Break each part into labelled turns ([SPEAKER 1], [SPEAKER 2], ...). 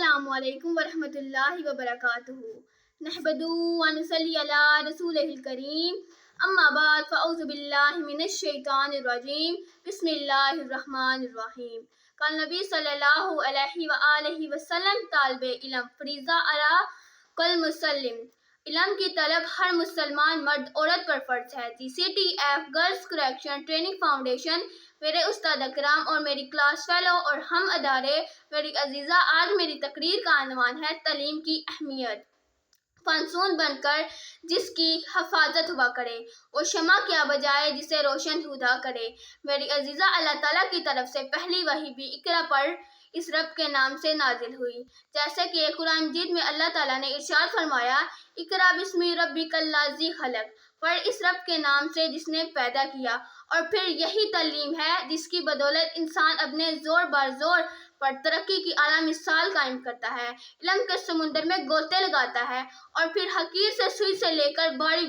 [SPEAKER 1] السلام علیکم ورحمۃ اللہ وبرکاتہ نحمدہ ونصلی علی رسولہ الکریم اما بعد فاعوذ باللہ من الشیطان الرجیم بسم اللہ الرحمن الرحیم۔ قال نبی صلی اللہ علیہ وآلہ وسلم طالب علم فریضہ علی کل مسلم، علم کی طلب ہر مسلمان مرد عورت پر فرض ہے۔ GCTF girls correction training foundation, میرے استاد اکرام اور میری کلاس فیلو اور ہم ادارے، میری عزیزہ، آج میری تقریر کا عنوان ہے تعلیم کی اہمیت۔ فنسون بن کر جس کی حفاظت ہوا کرے، وہ شمع کیا بجائے جسے روشن ہوا کرے۔ میری عزیزہ، اللہ تعالیٰ کی طرف سے پہلی وحی بھی اقرا پر اس رب کے نام سے نازل ہوئی، جیسے کہ قرآن مجید میں اللہ تعالیٰ نے ارشاد فرمایا، اقرا بسم ربک الذی خلق، پڑھ اس رب کے نام سے جس نے پیدا کیا۔ اور پھر یہی تعلیم ہے جس کی بدولت انسان اپنے زور بر زور پر ترقی کی اعلیٰ مثال قائم کرتا ہے، علم کے سمندر میں گوتے لگاتا ہے اور پھر حقیر سے سوئی سے لے کر بڑی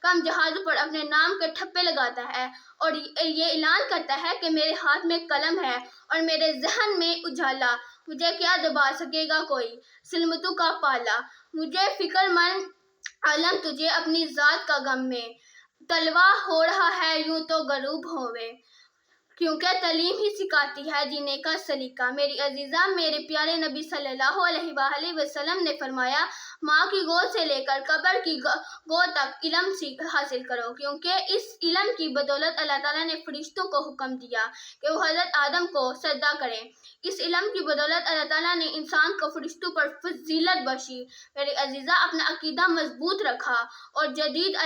[SPEAKER 1] کم جہازوں پر اپنے نام کے ٹھپے لگاتا ہے اور یہ اعلان کرتا ہے کہ میرے ہاتھ میں قلم ہے اور میرے ذہن میں اجالا، مجھے کیا دبا سکے گا کوئی، سلمتوں کا پالا، مجھے فکر مند عالم تجھے اپنی ذات کا غم میں، طلوع ہو رہا ہے یوں تو غروب ہوئے، کیونکہ تعلیم ہی سکھاتی ہے جینے کا سلیقہ۔ میری عزیزہ، میرے پیارے نبی صلی اللہ علیہ وآلہ وسلم نے فرمایا، ماں کی گود سے لے کر قبر کی گود تک علم حاصل کرو، کیونکہ اس علم کی بدولت اللہ تعالیٰ نے فرشتوں کو حکم دیا کہ وہ حضرت آدم کو سجدہ کریں۔ اس علم کی بدولت اللہ تعالیٰ نے انسان کو فرشتوں پر فضیلت بخشی۔ میری عزیزہ، اپنا عقیدہ مضبوط رکھا اور جدید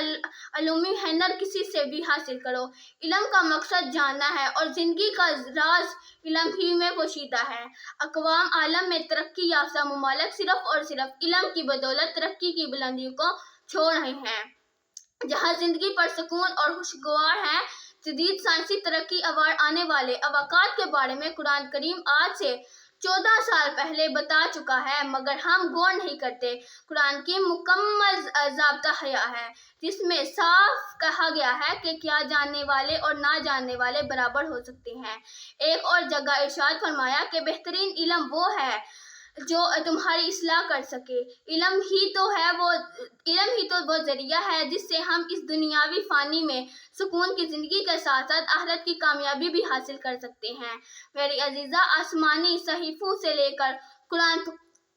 [SPEAKER 1] علومی ہنر کسی سے بھی حاصل کرو۔ علم کا مقصد جاننا ہے اور زندگی کا راز علم ہی میں پوشیدہ ہے۔ اقوام عالم میں ترقی یافتہ ممالک صرف اور صرف علم کی بدولت ترقی کی بلندیوں کو چھو رہے ہیں۔ جہاں زندگی پرسکون اور خوشگوار ہے، جدید سائنسی ترقی اوار آنے والے اوقات کے بارے میں قرآن کریم آج سے 14 سال پہلے بتا چکا ہے، مگر ہم غور نہیں کرتے۔ قرآن کی مکمل ضابطہ حیا ہے، جس میں صاف کہا گیا ہے کہ کیا جاننے والے اور نہ جاننے والے برابر ہو سکتے ہیں۔ ایک اور جگہ ارشاد فرمایا کہ بہترین علم وہ ہے جو تمہاری اصلاح کر سکے۔ علم ہی تو وہ ذریعہ ہے جس سے ہم اس دنیاوی فانی میں سکون کی زندگی کے ساتھ ساتھ آخرت کی کامیابی بھی حاصل کر سکتے ہیں۔ میری عزیزہ، آسمانی صحیفوں سے لے کر قرآن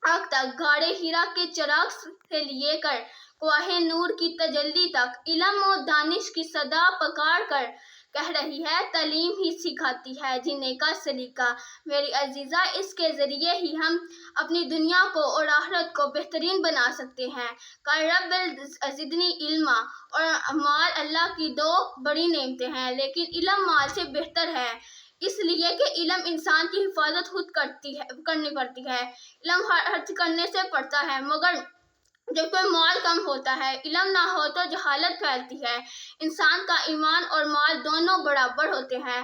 [SPEAKER 1] پاک تک، غار حرا کے چراغ سے لے کر کوہ نور کی تجلی تک، علم و دانش کی صدا پکار کر کہہ رہی ہے، تعلیم ہی سکھاتی ہے جینے کا سلیقہ۔ میری عزیزہ، اس کے ذریعے ہی ہم اپنی دنیا کو اور آخرت کو بہترین بنا سکتے ہیں۔ قال رب زدنی علما اور مال اللہ کی دو بڑی نعمتیں ہیں، لیکن علم مال سے بہتر ہے، اس لیے کہ علم انسان کی حفاظت خود کرنی پڑتی ہے۔ علم خرچ کرنے سے پڑتا ہے، مگر جب کوئی مال کم ہوتا ہے، علم نہ ہو تو جہالت پھیلتی ہے۔ انسان کا ایمان اور مال دونوں برابر ہوتے ہیں۔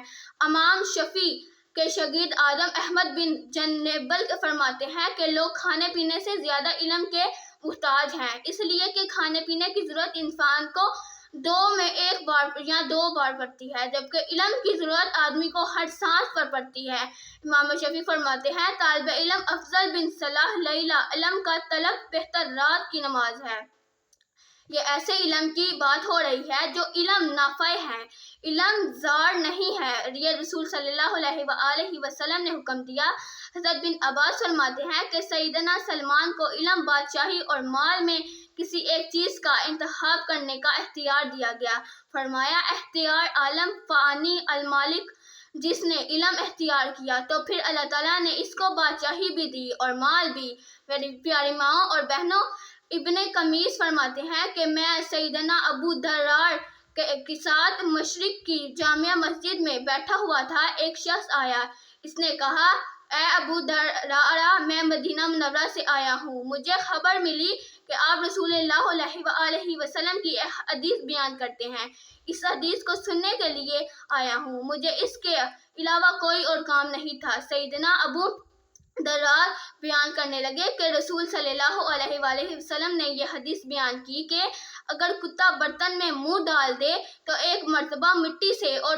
[SPEAKER 1] امام شافعی کے شاگرد آدم احمد بن جنبل فرماتے ہیں کہ لوگ کھانے پینے سے زیادہ علم کے محتاج ہیں، اس لیے کہ کھانے پینے کی ضرورت انسان کو 2 میں 1 بار یا 2 بار پڑتی ہے، جبکہ علم کی ضرورت آدمی کو ہر سانس پر پڑتی ہے۔ امام شافعی فرماتے ہیں، طالب علم افضل بن صلاح لیلہ، علم کا طلب بہتر رات کی نماز ہے۔ یہ ایسے علم کی بات ہو رہی ہے جو علم نافع ہے، علم ضار نہیں ہے۔ یہ رسول صلی اللہ علیہ وآلہ وسلم نے حکم دیا۔ حضرت بن عباس فرماتے ہیں کہ سیدنا سلمان کو علم، بادشاہی اور مال میں کسی ایک چیز کا انتخاب کرنے کا اختیار دیا گیا۔ فرمایا، اختیار عالم فانی المالک، جس نے علم اختیار کیا تو پھر اللہ تعالیٰ نے اس کو بادشاہی بھی دی اور مال بھی۔ میری پیاری ماؤں اور بہنوں، ابن قمیص فرماتے ہیں کہ میں سیدنا ابو درداء کے ساتھ مشرق کی جامع مسجد میں بیٹھا ہوا تھا۔ ایک شخص آیا، اس نے کہا، اے ابو درداء، میں مدینہ منورہ سے آیا ہوں، مجھے خبر ملی کہ آپ رسول اللہ علیہ وآلہ وسلم کی ایک حدیث بیان کرتے ہیں، اس حدیث کو سننے کے لیے آیا ہوں، مجھے اس کے علاوہ کوئی اور کام نہیں تھا۔ سیدنا ابو درداء بیان کرنے لگے کہ رسول صلی اللہ علیہ وآلہ وسلم نے یہ حدیث بیان کی کہ اگر کتا برتن میں منہ ڈال دے تو 1 مرتبہ مٹی سے اور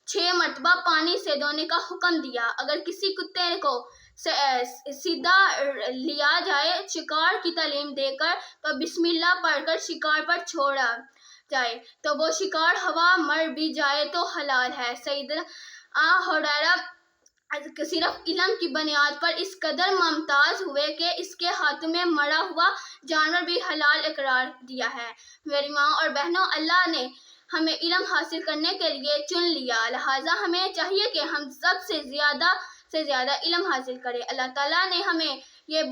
[SPEAKER 1] 6 مرتبہ پانی سے دھونے کا حکم دیا۔ اگر کسی کتے کو سیدھا لیا جائے شکار کی تعلیم دے کر تو بسم اللہ پڑھ کر شکار پر چھوڑا جائے تو وہ شکار ہوا مر بھی جائے تو حلال ہے۔ سیدنا حریرہ صرف علم کی بنیاد پر اس قدر ممتاز ہوئے کہ اس کے ہاتھ میں مرا ہوا جانور بھی حلال قرار دیا ہے۔ میری ماں اور بہنوں، اللہ نے ہمیں علم حاصل کرنے کے لیے چن لیا، لہٰذا ہمیں چاہیے کہ ہم سب سے زیادہ علم حاصل کریں۔ اللہ تعالیٰ نے ہمیں یہ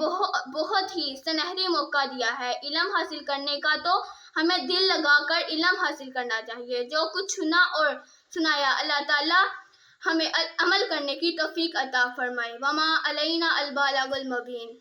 [SPEAKER 1] بہت ہی سنہری موقع دیا ہے علم حاصل کرنے کا، تو ہمیں دل لگا کر علم حاصل کرنا چاہیے۔ جو کچھ سنا اور سنایا اللہ تعالیٰ ہمیں عمل کرنے کی توفیق عطا فرمائے۔ وما علینا البلاغ المبین۔